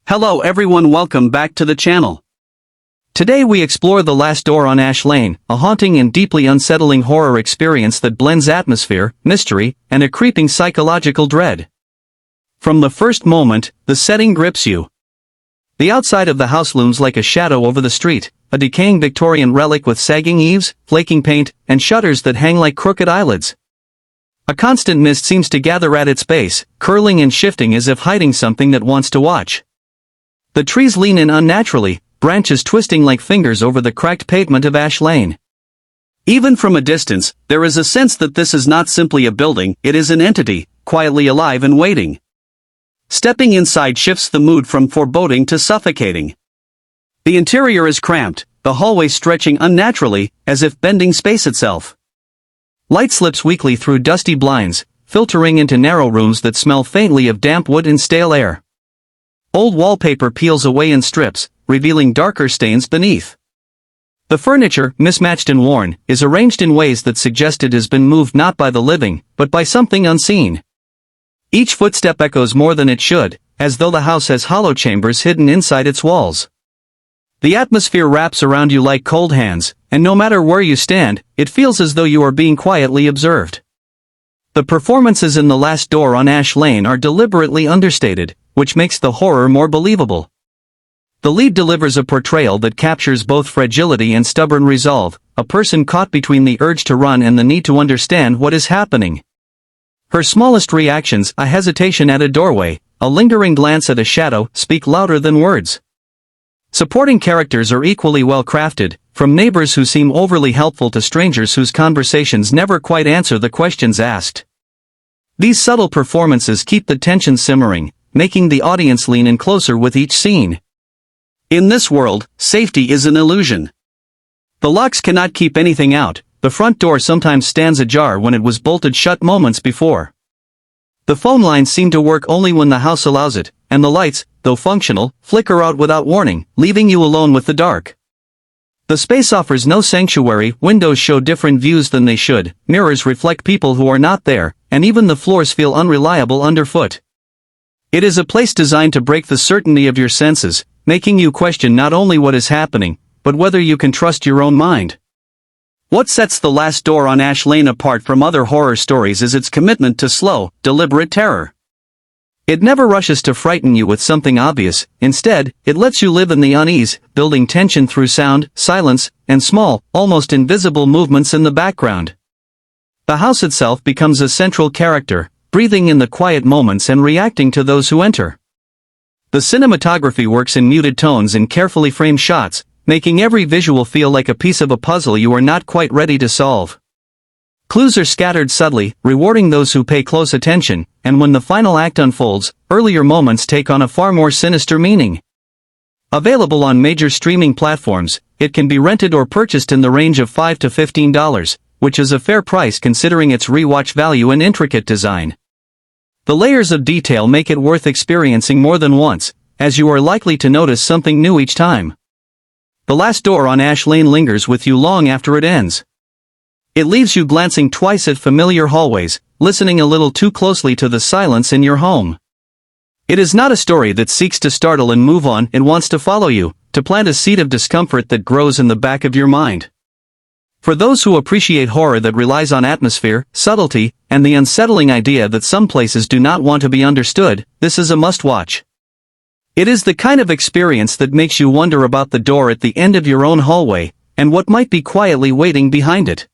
Hello everyone, welcome back to the channel. Today we explore The Last Door on Ash Lane, a haunting and deeply unsettling horror experience that blends atmosphere, mystery, and a creeping psychological dread. From the first moment, the setting grips you. The outside of the house looms like a shadow over the street, a decaying Victorian relic with sagging eaves, flaking paint, and shutters that hang like crooked eyelids. A constant mist seems to gather at its base, curling and shifting as if hiding something that wants to watch. The trees lean in unnaturally, branches twisting like fingers over the cracked pavement of Ash Lane. Even from a distance, there is a sense that this is not simply a building, it is an entity, quietly alive and waiting. Stepping inside shifts the mood from foreboding to suffocating. The interior is cramped, the hallway stretching unnaturally, as if bending space itself. Light slips weakly through dusty blinds, filtering into narrow rooms that smell faintly of damp wood and stale air. Old wallpaper peels away in strips, revealing darker stains beneath. The furniture, mismatched and worn, is arranged in ways that suggest it has been moved not by the living, but by something unseen. Each footstep echoes more than it should, as though the house has hollow chambers hidden inside its walls. The atmosphere wraps around you like cold hands, and no matter where you stand, it feels as though you are being quietly observed. The performances in The Last Door on Ash Lane are deliberately understated, which makes the horror more believable. The lead delivers a portrayal that captures both fragility and stubborn resolve, a person caught between the urge to run and the need to understand what is happening. Her smallest reactions, a hesitation at a doorway, a lingering glance at a shadow, speak louder than words. Supporting characters are equally well crafted, from neighbors who seem overly helpful to strangers whose conversations never quite answer the questions asked. These subtle performances keep the tension simmering, making the audience lean in closer with each scene. In this world, safety is an illusion. The locks cannot keep anything out, the front door sometimes stands ajar when it was bolted shut moments before. The phone lines seem to work only when the house allows it, and the lights, though functional, flicker out without warning, leaving you alone with the dark. The space offers no sanctuary, windows show different views than they should, mirrors reflect people who are not there, and even the floors feel unreliable underfoot. It is a place designed to break the certainty of your senses, making you question not only what is happening, but whether you can trust your own mind. What sets The Last Door on Ash Lane apart from other horror stories is its commitment to slow, deliberate terror. It never rushes to frighten you with something obvious, instead, it lets you live in the unease, building tension through sound, silence, and small, almost invisible movements in the background. The house itself becomes a central character, breathing in the quiet moments and reacting to those who enter. The cinematography works in muted tones and carefully framed shots, making every visual feel like a piece of a puzzle you are not quite ready to solve. Clues are scattered subtly, rewarding those who pay close attention, and when the final act unfolds, earlier moments take on a far more sinister meaning. Available on major streaming platforms, it can be rented or purchased in the range of $5 to $15, which is a fair price considering its rewatch value and intricate design. The layers of detail make it worth experiencing more than once, as you are likely to notice something new each time. The Last Door on Ash Lane lingers with you long after it ends. It leaves you glancing twice at familiar hallways, listening a little too closely to the silence in your home. It is not a story that seeks to startle and move on, it wants to follow you, to plant a seed of discomfort that grows in the back of your mind. For those who appreciate horror that relies on atmosphere, subtlety, and the unsettling idea that some places do not want to be understood, this is a must-watch. It is the kind of experience that makes you wonder about the door at the end of your own hallway, and what might be quietly waiting behind it.